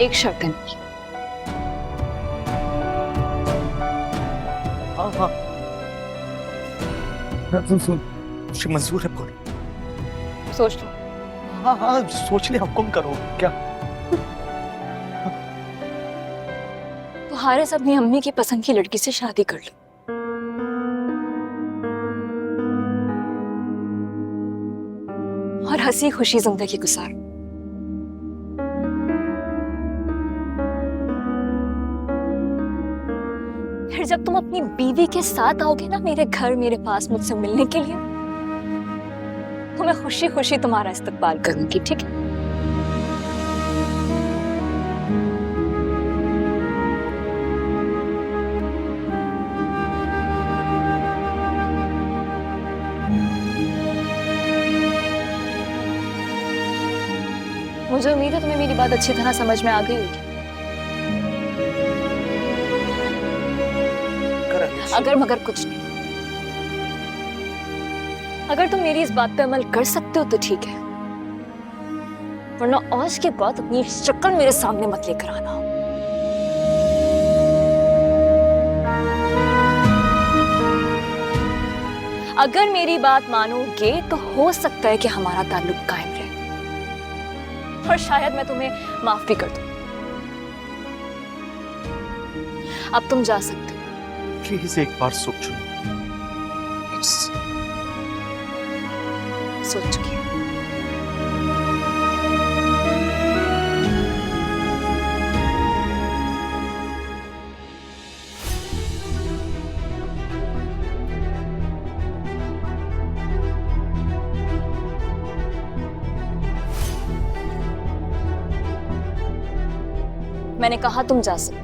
एक शर्त है मेरी। हाँ हाँ मुझे मंजूर है, बोल। सोच लो। हाँ हाँ सोच ले, हुक्म करो। क्या? तो हारिस अपनी अम्मी की पसंद की लड़की से शादी कर लो और हंसी खुशी जिंदगी गुजारो। फिर जब तुम अपनी बीवी के साथ आओगे ना मेरे घर, मेरे पास मुझसे मिलने के लिए, तो मैं खुशी खुशी तुम्हारा इस्तकबाल करूंगी, ठीक है? मुझे उम्मीद है तुम्हें मेरी बात अच्छी तरह समझ में आ गई होगी। अगर मगर कुछ नहीं, अगर तुम मेरी इस बात पे अमल कर सकते हो तो ठीक है, वरना आज के बाद अपनी शक्ल मेरे सामने मत लेकर आना। अगर मेरी बात मानोगे तो हो सकता है कि हमारा ताल्लुक कायम रहे और शायद मैं तुम्हें माफ भी कर दूं। अब तुम जा सकते हो। प्लीज एक बार सोचो। सोच चुकी हूं। मैंने कहा तुम जा सकते हो।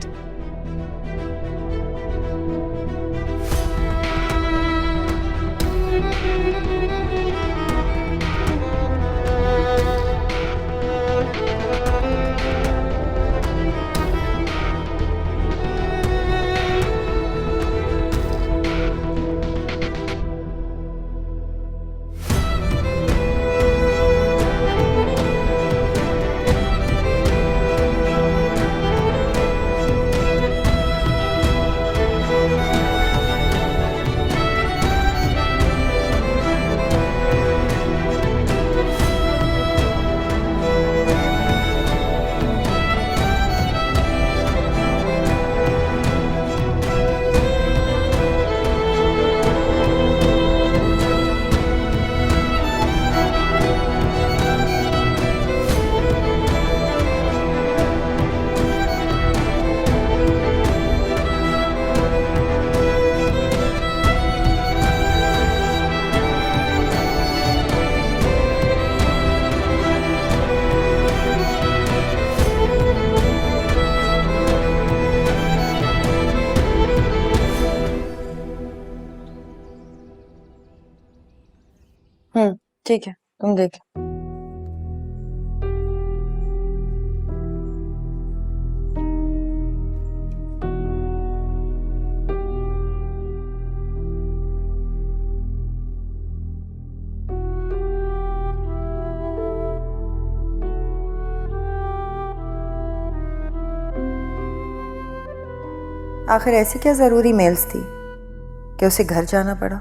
ठीक है, तुम देख। आखिर ऐसी क्या ज़रूरी मेल्स थी कि उसे घर जाना पड़ा?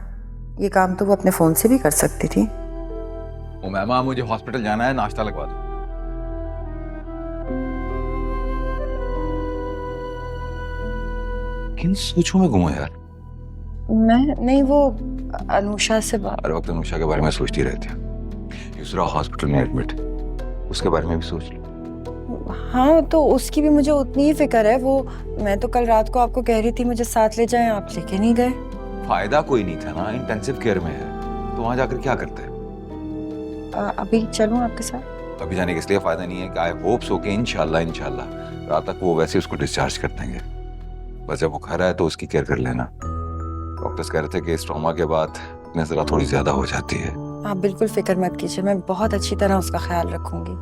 ये काम तो वो अपने फ़ोन से भी कर सकती थी। उमैमा, मुझे हॉस्पिटल जाना है, नाश्ता लगवा दो। किन सोचों में घूमो यार? मैं नहीं, वो अनुषा से बात। हर वक्त अनुषा के बारे में सोचती रहती है। यूसरा हॉस्पिटल में एडमिट, उसके बारे में भी सोच लो। हाँ, तो उसकी भी मुझे उतनी ही फिक्र है। वो मैं तो कल रात को आपको कह रही थी मुझे साथ ले जाएं, आप लेके नहीं गए। फायदा कोई नहीं था ना, इंटेंसिव केयर में है, तो वहां जाकर क्या करते हैं? अभी चलूं आपके साथ? अभी जाने के इसलिए फायदा नहीं है कि आई होप सो कि इंशाल्लाह रात तक वो वैसे उसको डिस्चार्ज कर देंगे। बस जब वो घर आए तो उसकी केयर कर लेना। डॉक्टर्स कह रहे थे कि इस ट्रॉमा के बाद नजरा थोड़ी ज्यादा हो जाती है। आप बिल्कुल फिक्र मत कीजिए, मैं बहुत अच्छी तरह उसका ख्याल रखूंगी।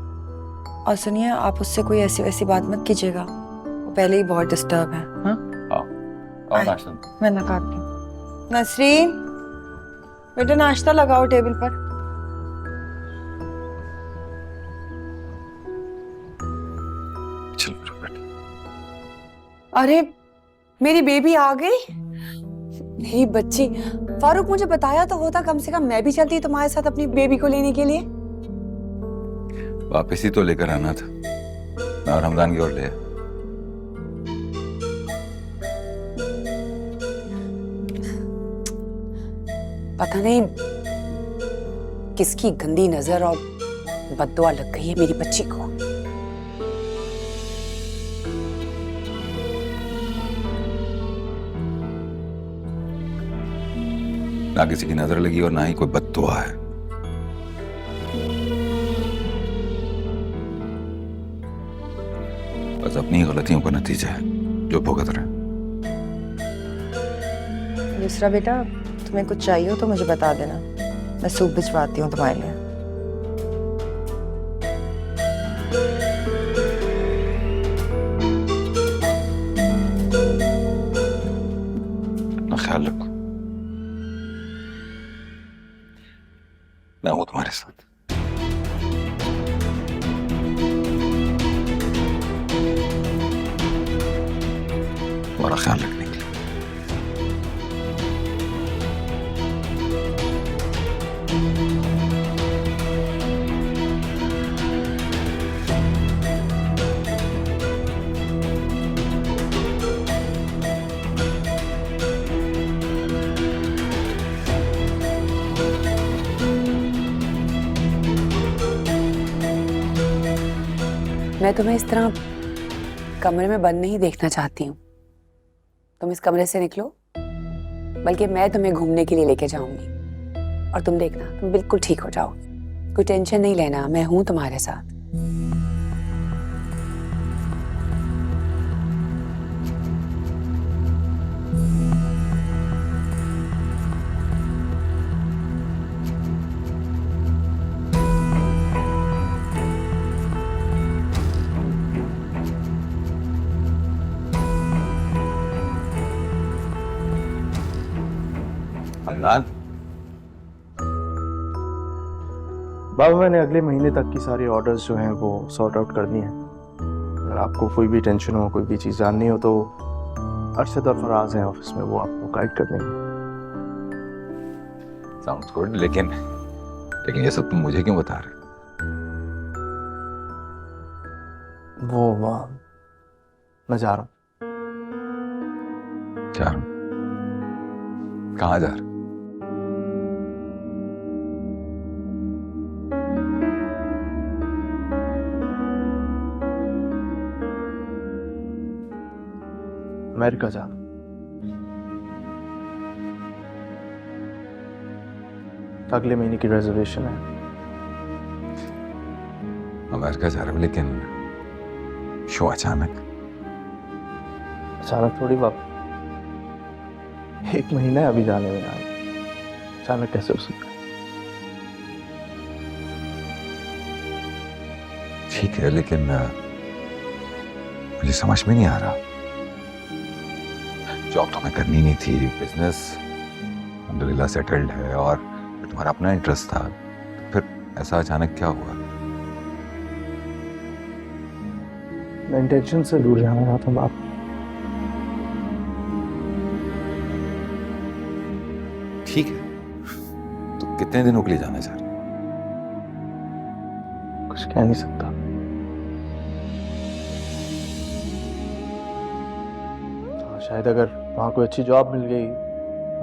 और सुनिए, आप उससे कोई ऐसी वैसी बात मत कीजिएगा, वो पहले ही बहुत डिस्टर्ब है। हाँ, मैं लगाती हूँ। नसरीन, बेटा नाश्ता लगाओ टेबल पर। चलो। अरे मेरी बेबी आ गई, मेरी बच्ची। फारूक मुझे बताया तो होता, कम से कम मैं भी चलती तुम्हारे साथ अपनी बेबी को लेने के लिए। वापस ही तो लेकर आना था, मैं और रमजान की ओर ले। पता नहीं किसकी गंदी नजर और बद्दुआ लग गई है मेरी बच्ची को। ना किसी की नजर लगी और ना ही कोई बद्दुआ है। बस अपनी गलतियों का नतीजा है जो भुगत रहे। दूसरा बेटा, तुम्हें कुछ चाहिए हो तो मुझे बता देना, मैं सूप भिजवाती हूँ तुम्हारे लिए। अपना ख्याल रखो, मैं हूं तुम्हारे साथ। तुम्हारा ख्याल रखने के लिए। मैं तुम्हें इस तरह कमरे में बंद नहीं देखना चाहती हूँ। तुम इस कमरे से निकलो, बल्कि मैं तुम्हें घूमने के लिए लेके जाऊंगी और तुम देखना तुम बिल्कुल ठीक हो जाओगे। कोई टेंशन नहीं लेना, मैं हूं तुम्हारे साथ। अदनान, बाबा मैंने अगले महीने तक की सारी ऑर्डर्स जो हैं वो सॉर्ट आउट करनी है। अगर आपको कोई भी टेंशन हो, कोई भी चीज़ जाननी हो तो अरशद और फराज हैं ऑफिस में, वो आपको गाइड कर देंगे। साउंड्स गुड, लेकिन ये सब तुम मुझे क्यों बता रहे? वो मैं जा रहा हूँ। जा रहा हूं? कहाँ जा रहे? अमेरिका जा रहा हूं। अगले महीने की रिजर्वेशन है। अमेरिका जा रहे हो, लेकिन क्यों अचानक? अचानक थोड़ी बात, 1 महीना है अभी जाने में, आए अचानक कैसे हो सकता है? ठीक है, लेकिन मुझे समझ में नहीं आ रहा। जॉब तो मैं करनी नहीं थी, बिजनेस अल्हम्दुलिल्लाह सेटल्ड है और तुम्हारा अपना इंटरेस्ट था, फिर ऐसा अचानक क्या हुआ? मैं इंटेंशन से दूर जाना रहा था बाप। ठीक है, तो कितने दिनों के लिए जाना चाह रहे? कुछ कह नहीं सकता। शायद अगर वहां कोई अच्छी जॉब मिल गई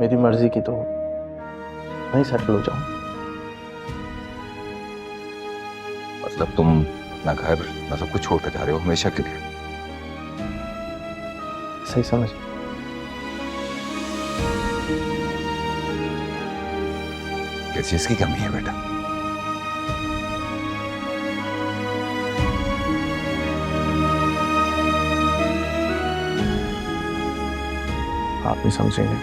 मेरी मर्जी की तो वहीं सेटल हो जाऊं। मतलब तुम अपना घर, अपना सब कुछ छोड़कर जा रहे हो हमेशा के लिए? सही समझ। किस चीज की कमी है बेटा? आप नहीं समझेंगे।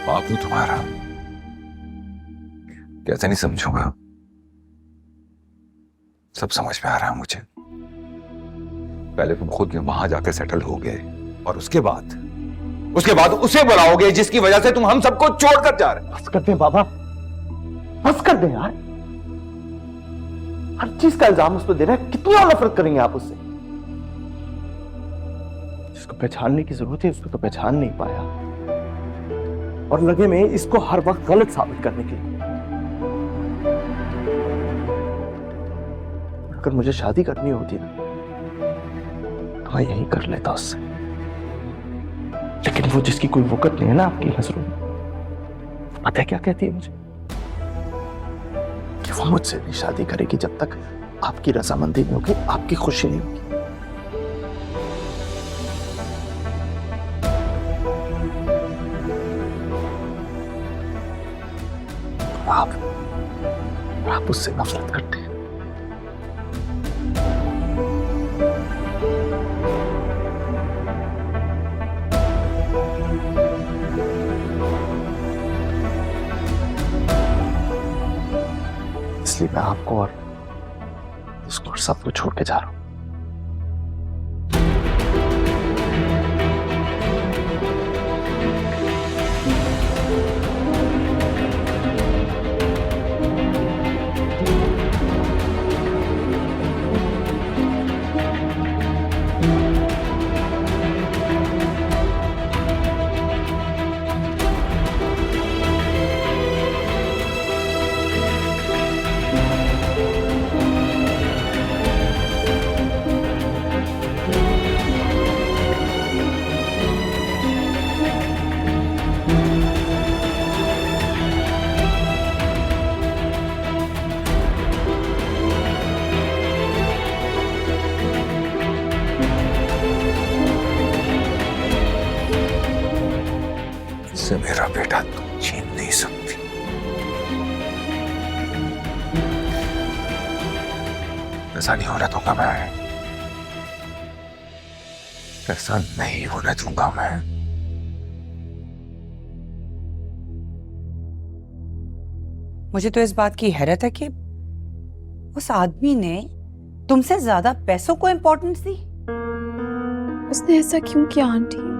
बापू तुम्हारा, कैसे नहीं समझूंगा? सब समझ में आ रहा है मुझे। पहले तुम खुद वहां जाकर सेटल हो गए और उसके बाद उसे बुलाओगे जिसकी वजह से तुम हम सबको छोड़कर जा रहे हो। बस कर दे बाबा, बस कर दे यार। हर चीज का इल्जाम उस पर दे रहे हैं। कितना नफरत करेंगे आप उससे? जिसको पहचानने की जरूरत है उसको तो पहचान नहीं पाया, और लगे में इसको हर वक्त गलत साबित करने के लिए। अगर मुझे शादी करनी होती ना तो मैं यही कर लेता उससे, लेकिन वो जिसकी कोई वक़्त नहीं है ना आपकी नजरों में, पता है क्या कहती है मुझे? कि वो मुझसे नहीं शादी करेगी जब तक आपकी रजामंदी नहीं होगी, आपकी खुशी नहीं होगी। आप उससे नफरत करते हैं। इसलिए मैं आपको और उसको और सबको छोड़ के जा रहा हूं। से मेरा बेटा तुम छीन नहीं सकती। ऐसा नहीं होने दूंगा मैं, ऐसा नहीं होने दूंगा मैं। मुझे तो इस बात की हैरत है कि उस आदमी ने तुमसे ज्यादा पैसों को इम्पोर्टेंस दी। उसने ऐसा क्यों किया आंटी?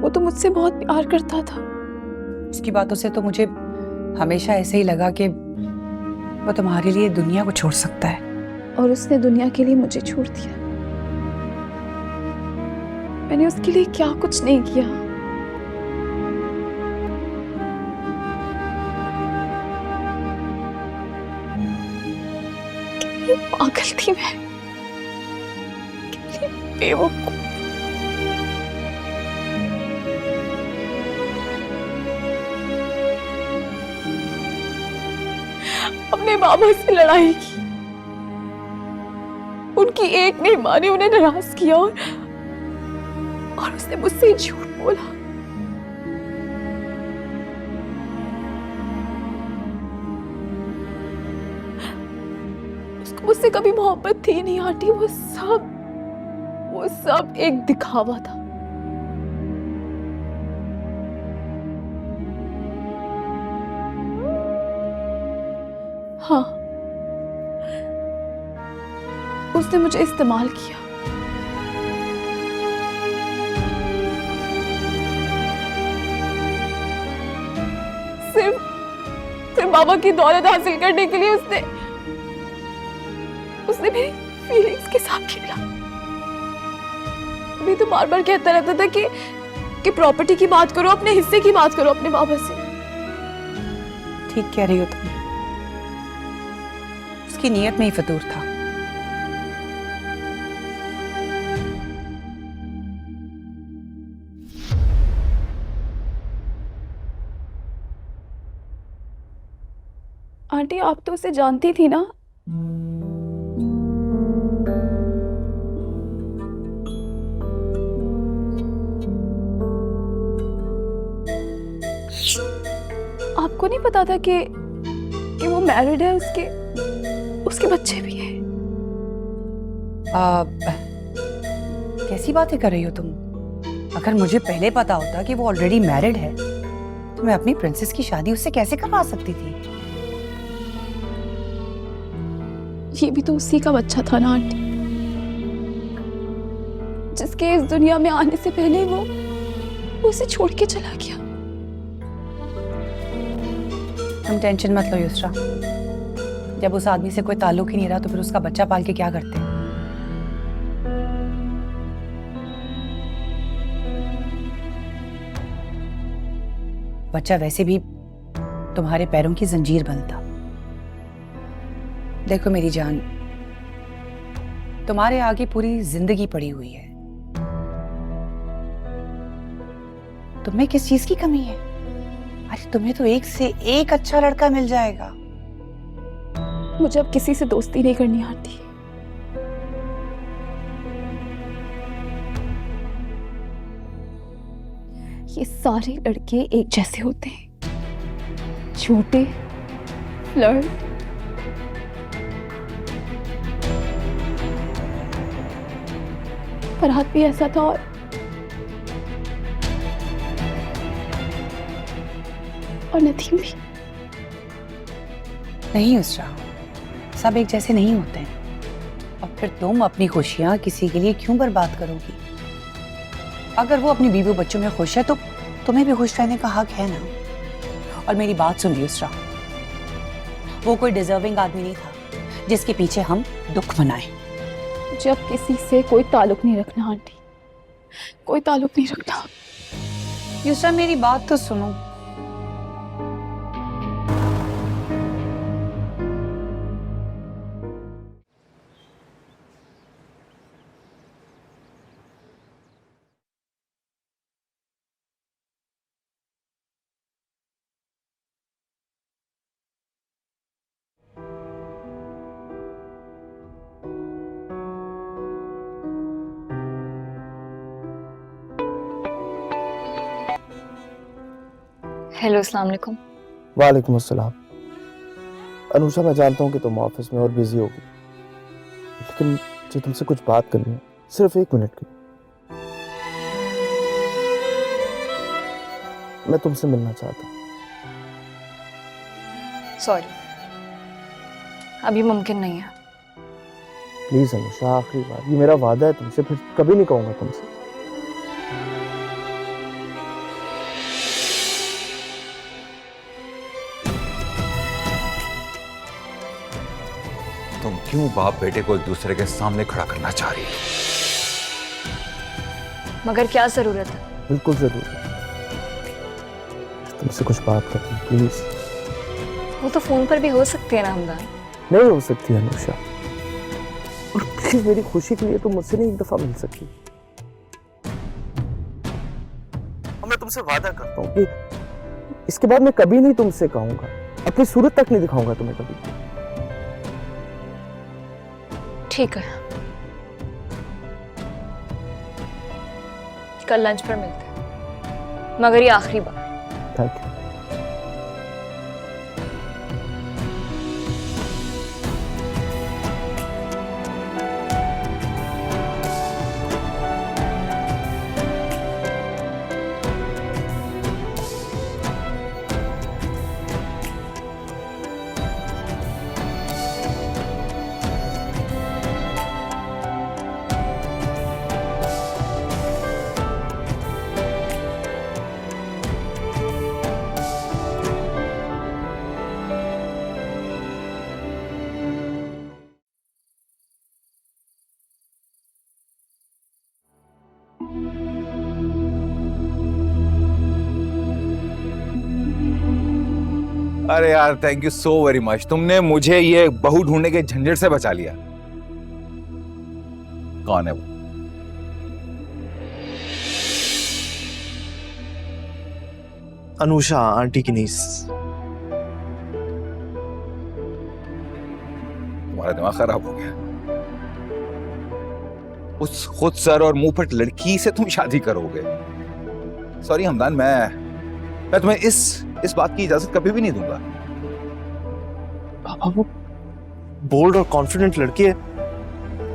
वो तो मुझसे बहुत प्यार करता था। उसकी बातों से तो मुझे हमेशा ऐसे ही लगा कि वो तुम्हारे लिए दुनिया को छोड़ सकता है। और उसने दुनिया के लिए मुझे छोड़ दिया। मैंने उसके लिए क्या कुछ नहीं किया। कितनी पागल थी मैं, कितनी बेवकूफ। अपने बाबा से लड़ाई की, उनकी एक नहीं मानी, उन्हें नाराज किया और उसने मुझसे झूठ बोला। उसको मुझसे कभी मोहब्बत थी नहीं आंटी। वो सब एक दिखावा था। हाँ, उसने मुझे इस्तेमाल किया। सिर्फ बाबा की दौलत हासिल करने के लिए उसने मेरी फीलिंग्स के साथ खेला। अभी तो बार बार कहता रहता था कि प्रॉपर्टी की बात करो, अपने हिस्से की बात करो अपने बाबा से। ठीक कह रही हो तुम, उसकी नीयत में ही फतूर था। आंटी, आप तो उसे जानती थी ना? आपको नहीं पता था कि वो मैरिड है, उसके बच्चे भी हैं। कैसी बातें कर रही हो तुम? अगर मुझे पहले पता होता कि वो ऑलरेडी मैरिड है तो मैं अपनी प्रिंसेस की शादी उससे कैसे करवा सकती थी? ये भी तो उसी का बच्चा था ना आंटी, जिसके इस दुनिया में आने से पहले वो वो उसे छोड़ के चला गया। तुम टेंशन मत लो युसरा, जब उस आदमी से कोई ताल्लुक ही नहीं रहा तो फिर उसका बच्चा पाल के क्या करते? बच्चा वैसे भी तुम्हारे पैरों की जंजीर बनता। देखो मेरी जान, तुम्हारे आगे पूरी जिंदगी पड़ी हुई है, तुम्हें किस चीज की कमी है? अरे तुम्हें तो एक से एक अच्छा लड़का मिल जाएगा। मुझे अब किसी से दोस्ती नहीं करनी आती। ये सारे लड़के एक जैसे होते हैं, झूठे, फ्लर्ट। फरहाद भी ऐसा था और नदीम भी। नहीं उसरा, सब एक जैसे नहीं होते हैं। और फिर तुम अपनी खुशियां किसी के लिए क्यों बर्बाद करोगी? अगर वो अपनी बीवी बच्चों में खुश है तो तुम्हें भी खुश रहने का हक है ना। और मेरी बात सुन युसरा, वो कोई डिजर्विंग आदमी नहीं था जिसके पीछे हम दुख मनाएं। जब किसी से कोई ताल्लुक नहीं रखना आंटी, कोई ताल्लुक नहीं रखना। युसरा मेरी बात तो सुनो। हेलो, अस्सलाम वालेकुम। वालेकुम अस्सलाम। अनुषा, मैं जानता हूँ कि तुम ऑफिस में और बिजी होगी, लेकिन मुझे तुमसे कुछ बात करनी है, सिर्फ 1 मिनट की। मैं तुमसे मिलना चाहता हूँ। सॉरी, अभी मुमकिन नहीं है। प्लीज अनुषा, आखिरी बार, ये मेरा वादा है तुमसे, फिर कभी नहीं कहूंगा तुमसे। तुम क्यों बाप बेटे को एक दूसरे के सामने खड़ा करना चाह रही हो? मगर क्या जरूरत है? बिल्कुल जरूर, तुमसे कुछ बात करनी है, प्लीज। वो तो फोन पर भी हो सकती है ना हमदान। नहीं हो सकती अनुषा, और प्लीज मेरी खुशी के लिए तुम मुझसे नहीं एक दफा मिल सकती। और मैं तुमसे वादा करता हूँ कि इसके बाद मैं कभी नहीं तुमसे कहूंगा, अपनी सूरत तक नहीं दिखाऊंगा तुम्हें कभी। ठीक है, कल लंच पर मिलते हैं, मगर ये आखिरी बार। Thank you. अरे यार, thank you so very much, तुमने मुझे ये बहू ढूंढने के झंझट से बचा लिया। कौन है वो? अनुषा, आंटी की नीस। तुम्हारा दिमाग खराब हो गया। उस खुद सर और मुंह फट लड़की से तुम शादी करोगे? सॉरी हमदान, मैं तुम्हें इस बात की इजाजत कभी भी नहीं दूंगा। पापा, वो बोल्ड और कॉन्फिडेंट लड़की है,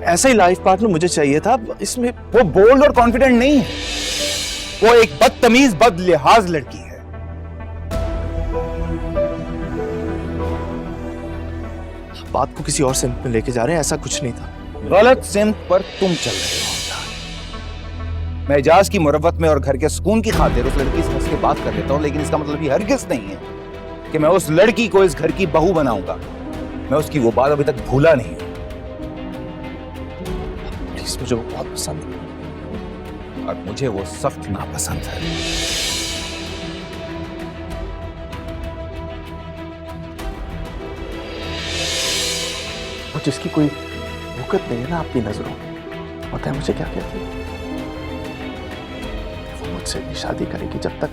ऐसा ही लाइफ पार्टनर मुझे चाहिए था। इसमें वो बोल्ड और कॉन्फिडेंट नहीं है, वो एक बदतमीज बदलिहाज लड़की है। बात को किसी और सिमत में लेके जा रहे हैं, ऐसा कुछ नहीं था। गलत सिमत पर तुम चल रहे हो। मैं एजाज की मुरव्वत में और घर के सुकून की खातिर उस लड़की से हंस के बात कर लेता हूँ, लेकिन इसका मतलब ये हरगिज़ नहीं है कि मैं उस लड़की को इस घर की बहू बनाऊंगा। मैं उसकी वो बात अभी तक भूला नहीं हूं। प्लीज, मुझे वो बहुत पसंद है और मुझे वो सख्त नापसंद है। और जिसकी कोई वक़्त नहीं है ना आपकी नजरों में, पता है मुझे क्या कहती है? वो मुझसे भी शादी करेगी जब तक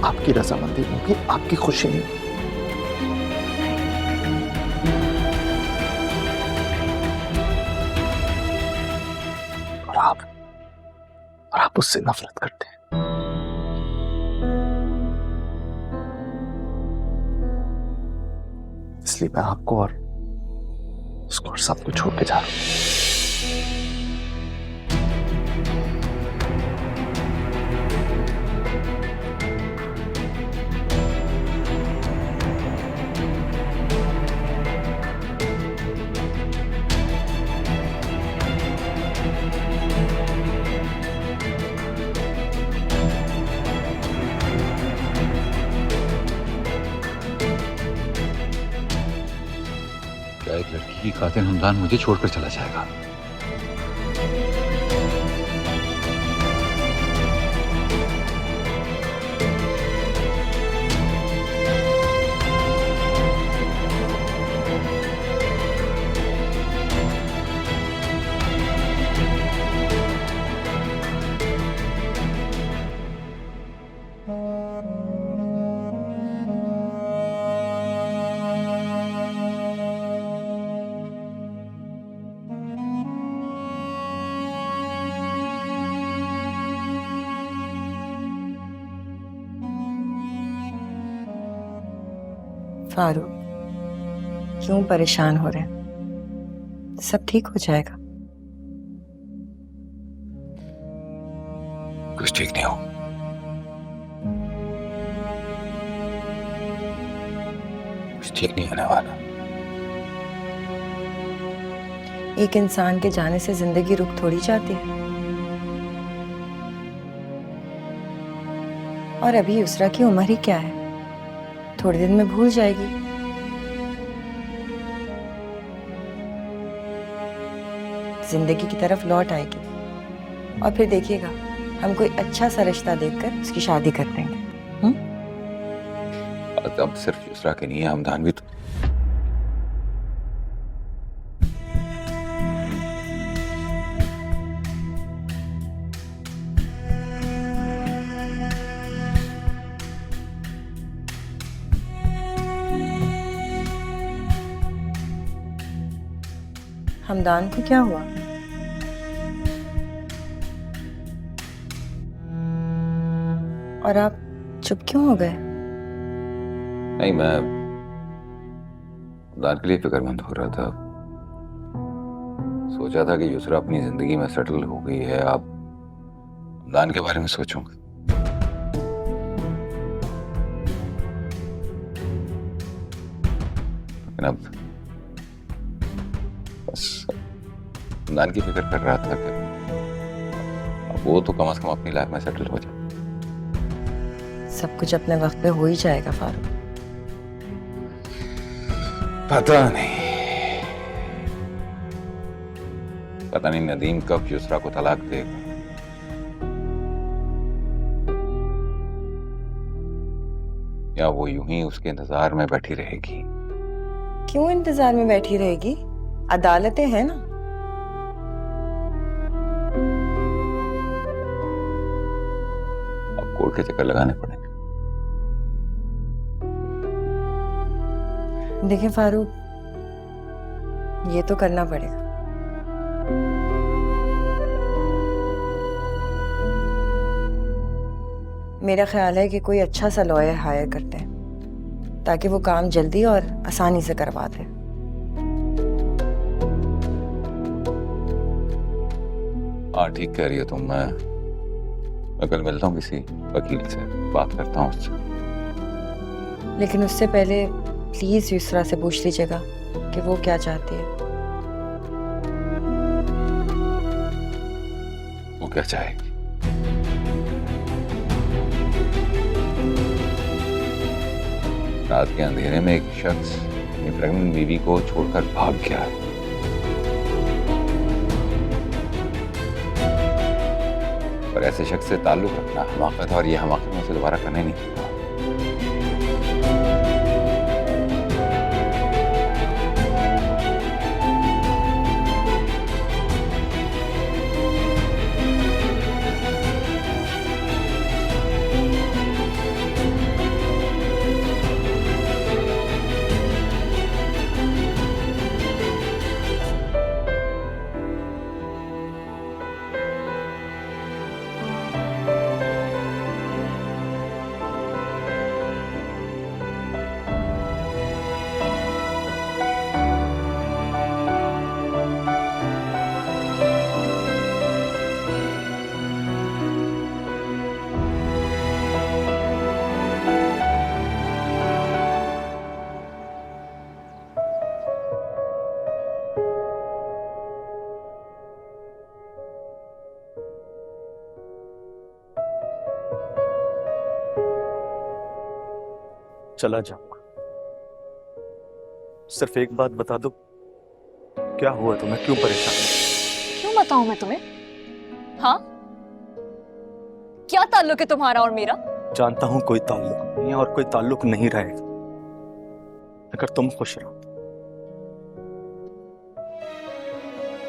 आपकी रजामंदी नहीं होगी, आपकी खुशी नहीं होगी। और आप उससे नफरत करते हैं। इसलिए मैं आपको और उसको और सबको छोड़ के जा रहा हूं। क्या एक लड़की की खातिर हमदान मुझे छोड़कर चला जाएगा? फारूक, क्यों परेशान हो रहे हैं? सब ठीक हो जाएगा। कुछ ठीक नहीं हो। कुछ ठीक नहीं होने वाला। एक इंसान के जाने से जिंदगी रुक थोड़ी जाती है। और अभी उसरा की उम्र ही क्या है, थोड़े दिन में भूल जाएगी। जिंदगी की तरफ लौट आएगी और फिर देखिएगा हम कोई अच्छा सा रिश्ता देखकर उसकी शादी कर देंगे। अब सिर्फ युसरा के नहीं है, हमदान भी तो। हमदान को क्या हुआ? और आप चुप क्यों हो गए? नहीं, मैं हमदान के लिए फिक्रमंद हो रहा था। सोचा था कि युसरा अपनी जिंदगी में सेटल हो गई है, आप हमदान के बारे में सोचूंगा। लेकिन अब बस हमदान की फिक्र कर रहा था कि अब वो तो कम से कम अपनी लाइफ में सेटल हो जाए। सब कुछ अपने वक्त पे हो ही जाएगा फारूक। पता नहीं नदीम कब युसरा को तलाक देगा। या वो यूं ही उसके इंतजार में बैठी रहेगी। क्यों इंतजार में बैठी रहेगी? अदालतें हैं ना। अब कोर्ट के चक्कर लगाने पड़ेंगे। देखिए फारूक, ये तो करना पड़ेगा। मेरा ख्याल है कि कोई अच्छा सा लॉयर हायर करते हैं ताकि वो काम जल्दी और आसानी से करवा दे। हाँ, ठीक कह रही हो तुम। मैं कल मिलता हूँ किसी वकील से, बात करता हूँ उससे। लेकिन उससे पहले प्लीज युसरा से पूछ लीजिएगा कि वो क्या चाहती है। वो क्या चाहेगी? रात के अंधेरे में एक शख्स अपनी प्रेग्नेंट बीवी को छोड़कर भाग गया है। और ऐसे शख्स से ताल्लुक रखना हमाकत है, और ये हमाकत मुझसे दोबारा करना ही नहीं चाहिए। चला जाऊंगा। सिर्फ एक बात बता दो, क्या हुआ तुम्हें? क्यों परेशान हो? क्यों बताऊं मैं तुम्हें? हाँ, क्या ताल्लुक है तुम्हारा और मेरा? जानता हूं कोई ताल्लुक नहीं है और कोई ताल्लुक नहीं रहेगा अगर तुम खुश रहो।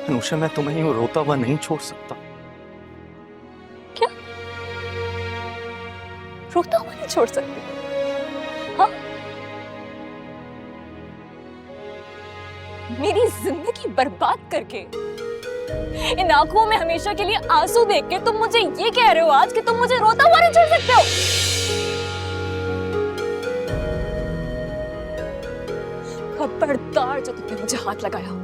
अनुषा, मैं तुम्हें यूं रोता हुआ नहीं छोड़ सकता। क्या? रोता हुआ नहीं छोड़ सकती? हाँ? मेरी जिंदगी बर्बाद करके, इन आंखों में हमेशा के लिए आंसू देख के तुम मुझे ये कह रहे हो आज कि तुम मुझे रोता हुआ नहीं छोड़ सकते हो? खबरदार जो तुमने मुझे हाथ लगाया हो,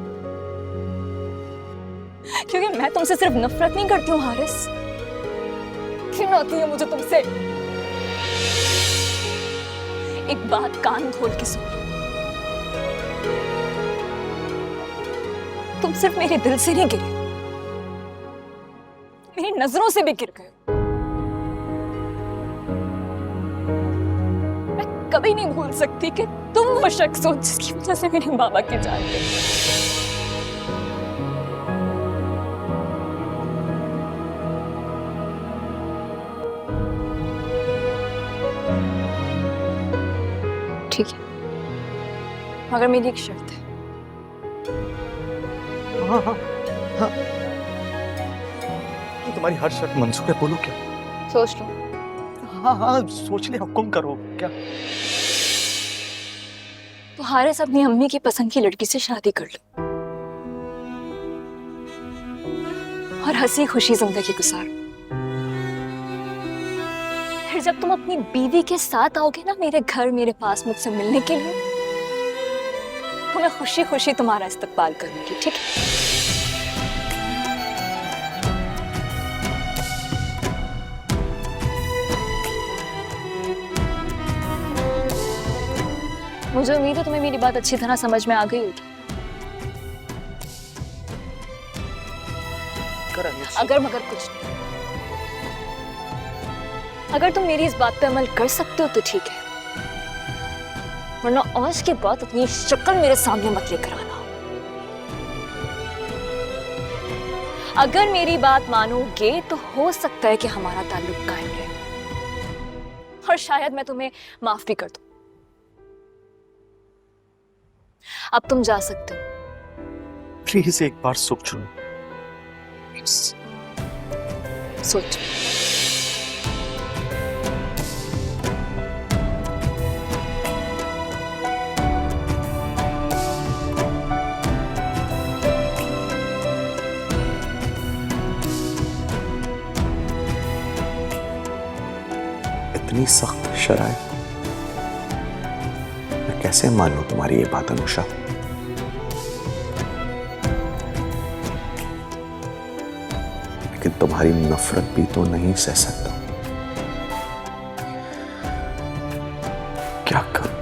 क्योंकि मैं तुमसे सिर्फ नफरत नहीं करती हूँ हारिस, घिन आती है मुझे तुमसे। एक बात कान खोल के सुन, तुम सिर्फ मेरे दिल से नहीं गिरे, मेरी नजरों से भी गिर गए। मैं कभी नहीं भूल सकती कि तुम वो शख्स हो जिसकी वजह से मेरे बाबा की जान गई। ठीक है, मगर मेरी एक शर्त है। हाँ हाँ हाँ, तो तुम्हारी हर शर्त मंजूर है, बोलो क्या? सोच लो। हाँ हाँ, सोच ले, हुक्म करो। क्या? तो हारिस अपनी अम्मी की पसंद की लड़की से शादी कर लो और हंसी खुशी जिंदगी गुजारो। फिर जब तुम अपनी बीवी के साथ आओगे ना मेरे घर, मेरे पास मुझसे मिलने के लिए, तो मैं खुशी खुशी तुम्हारा इस्तकबाल करूंगी, ठीक है? मुझे उम्मीद है तुम्हें मेरी बात अच्छी तरह समझ में आ गई होगी। अगर मगर कुछ नहीं, अगर तुम मेरी इस बात पे अमल कर सकते हो तो ठीक है, वरना आज के बाद अपनी शक्ल मेरे सामने मत लेकर आना। अगर मेरी बात मानोगे तो हो सकता है कि हमारा ताल्लुक कायम रहे और शायद मैं तुम्हें माफ भी कर दूं। अब तुम जा सकते हो। प्लीज एक बार सोचो। सोचो। इतनी सख्त शराइत, मैं कैसे मानूं तुम्हारी ये बात अनुषा? लेकिन तुम्हारी नफरत भी तो नहीं सह सकता। क्या करूं?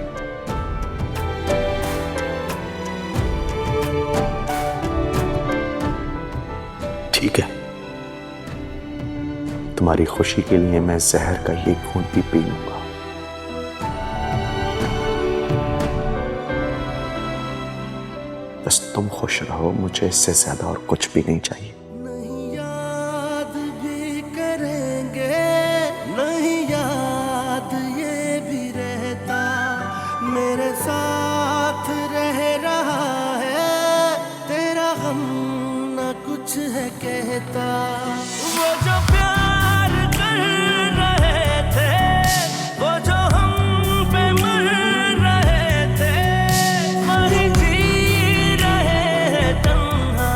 ठीक है, तुम्हारी खुशी के लिए मैं जहर का ये घूंट भी पी लूंगा। खुश रहो, मुझे इससे ज्यादा और कुछ भी नहीं चाहिए। नहीं याद भी करेंगे, नहीं याद ये भी रहता, मेरे साथ रह रहा है, तेरा गम न कुछ है कहता। वो जो प्यार कर रहे थे, वो जो हम पे मर रहे थे, वही जी रहे हैं तन्हा,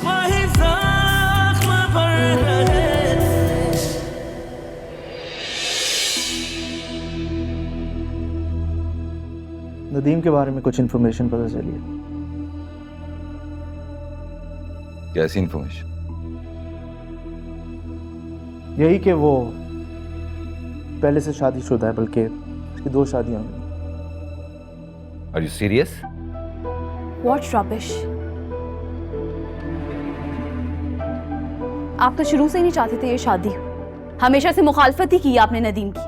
वही ज़ख्म भर रहे थे। नदीम के बारे में कुछ इन्फॉर्मेशन पता चली है? कैसी इंफॉर्मेशन? यही कि वो पहले से शादीशुदा है, बल्कि उसकी 2 शादियां हुई। Are you serious? What rubbish! आप तो शुरू से ही नहीं चाहते थे ये शादी, हमेशा से मुखालफत ही की आपने नदीम की।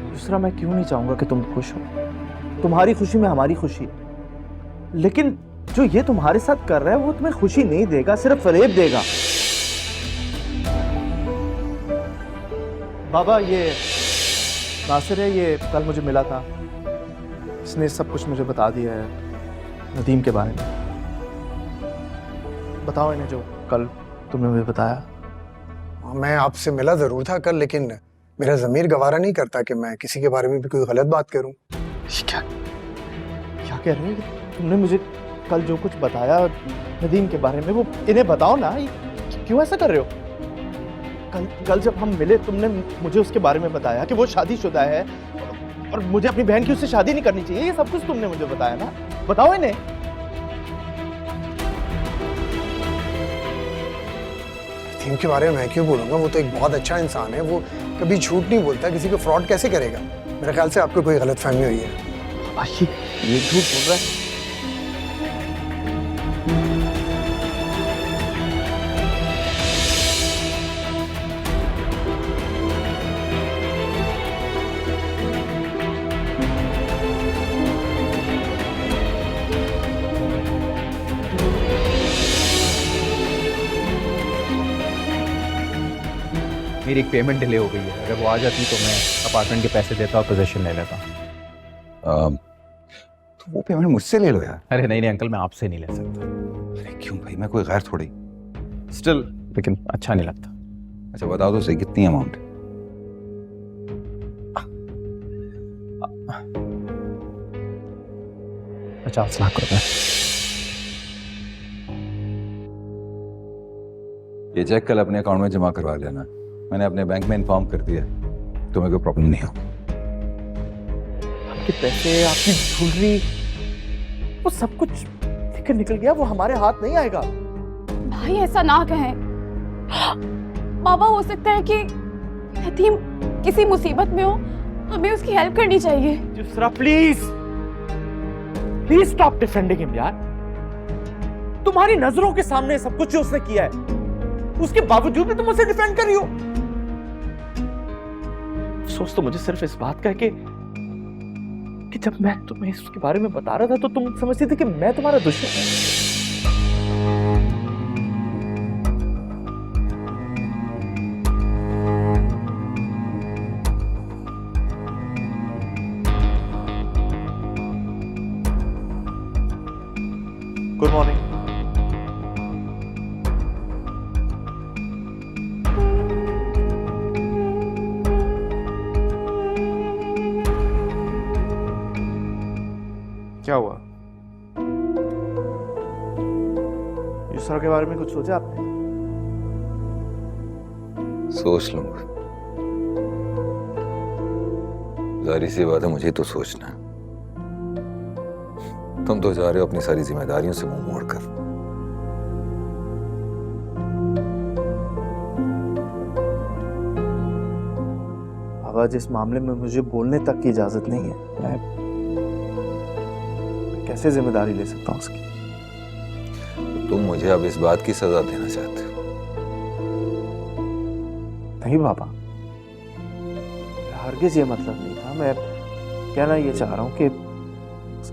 दूसरा, मैं क्यों नहीं चाहूंगा कि तुम खुश हो? तुम्हारी खुशी में हमारी खुशी है। लेकिन जो ये तुम्हारे साथ कर रहा है वो तुम्हें खुशी नहीं देगा, सिर्फ फरेब देगा। बाबा, ये नासिर है, ये कल मुझे मिला था, इसने सब कुछ मुझे बता दिया है नदीम के बारे में। बताओ इन्हें जो कल तुमने मुझे बताया। मैं आपसे मिला जरूर था कल, लेकिन मेरा ज़मीर गवारा नहीं करता कि मैं किसी के बारे में भी कोई गलत बात करूं। क्या क्या कह रहे हो? तुमने मुझे कल जो कुछ बताया नदीम के बारे में, वो इन्हें बताओ ना। क्यों ऐसा कर रहे हो? कल जब हम मिले तुमने मुझे उसके बारे में बताया कि वो शादीशुदा है और मुझे अपनी बहन की उससे शादी नहीं करनी चाहिए। ये सब कुछ तुमने मुझे बताया ना, बताओ इन्हें। नदीम के बारे में मैं क्यों बोलूंगा? वो तो एक बहुत अच्छा इंसान है, वो कभी झूठ नहीं बोलता, किसी को फ्रॉड कैसे करेगा? मेरे ख्याल से आपको कोई गलतफहमी हुई है। ये झूठ बोल रहा है। मेरी एक पेमेंट डिले हो गई है, अगर वो आ जाती तो मैं अपार्टमेंट के पैसे देता और पोजीशन ले लेता। तो वो पेमेंट मुझसे ले लो यार। अरे नहीं अंकल, मैं आपसे नहीं ले सकता। अरे क्यों भाई, मैं कोई गैर थोड़ी। स्टिल लेकिन अच्छा नहीं लगता। अच्छा बताओ तो सही, कितनी अमाउंट? ₹50 लाख। ये चेक कल अपने अकाउंट में जमा करवा लेना। मैंने अपने बैंक में इन्फॉर्म कर दिया, तुम्हें कोई प्रॉब्लम नहीं हो। आपके पैसे, आपकी ज्वेलरी, वो सब कुछ लेकर निकल गया, वो हमारे हाथ नहीं आएगा। भाई ऐसा ना कहें, बाबा हो सकता है कि नदीम किसी मुसीबत में हो, हमें उसकी हेल्प करनी चाहिए। दूसरा, please please stop defending him यार। तुम्हारी नजरों के सामने सब कुछ जो उसने किया है, उसके बावजूद भी तुम उसे डिफेंड कर रही हो। अफसोस तो मुझे सिर्फ इस बात का है कि जब मैं तुम्हें इसके बारे में बता रहा था तो तुम समझती थी कि मैं तुम्हारा दुश्मन हूं। Good morning. क्या हुआ? यूसरा के बारे में कुछ सोचा आपने? सोच लूंगा, जाहिर सी बात है मुझे तो सोचना है। तुम तो जा रहे हो अपनी सारी जिम्मेदारियों से मुंह मोड़कर। बाबा, जिस मामले में मुझे बोलने तक की इजाजत नहीं है, मैं कैसे जिम्मेदारी ले सकता हूं उसकी? तो तुम मुझे अब इस बात की सजा देना चाहते हो? नहीं बाबा, हरगिज ये मतलब नहीं था। मैं कहना ये चाह रहा हूं कि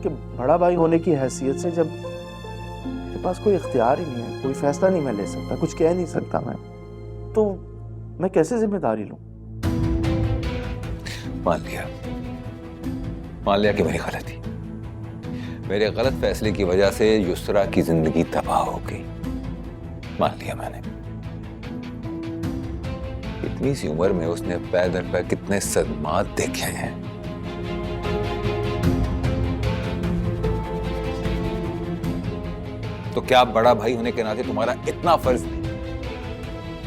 कि बड़ा भाई होने की हैसियत से जब मेरे पास कोई इख्तियार ही नहीं है, कोई फैसला नहीं मैं ले सकता, कुछ कह नहीं सकता मैं, तो मैं कैसे जिम्मेदारी लूं? मान लिया कि मेरी गलती, मेरे गलत फैसले की वजह से युसरा की जिंदगी तबाह हो गई, मान लिया मैंने। इतनी सी उम्र में उसने पैर दर पैर कितने सदमात देखे हैं। तो क्या बड़ा भाई होने के नाते तुम्हारा इतना फर्ज नहीं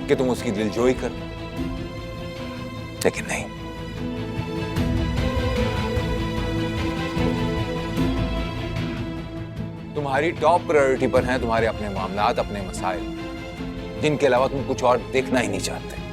कि तुम उसकी दिलजोई कर? लेकिन नहीं, तुम्हारी टॉप प्रायोरिटी पर हैं तुम्हारे अपने मामलात, अपने मसाइल, जिनके अलावा तुम कुछ और देखना ही नहीं चाहते।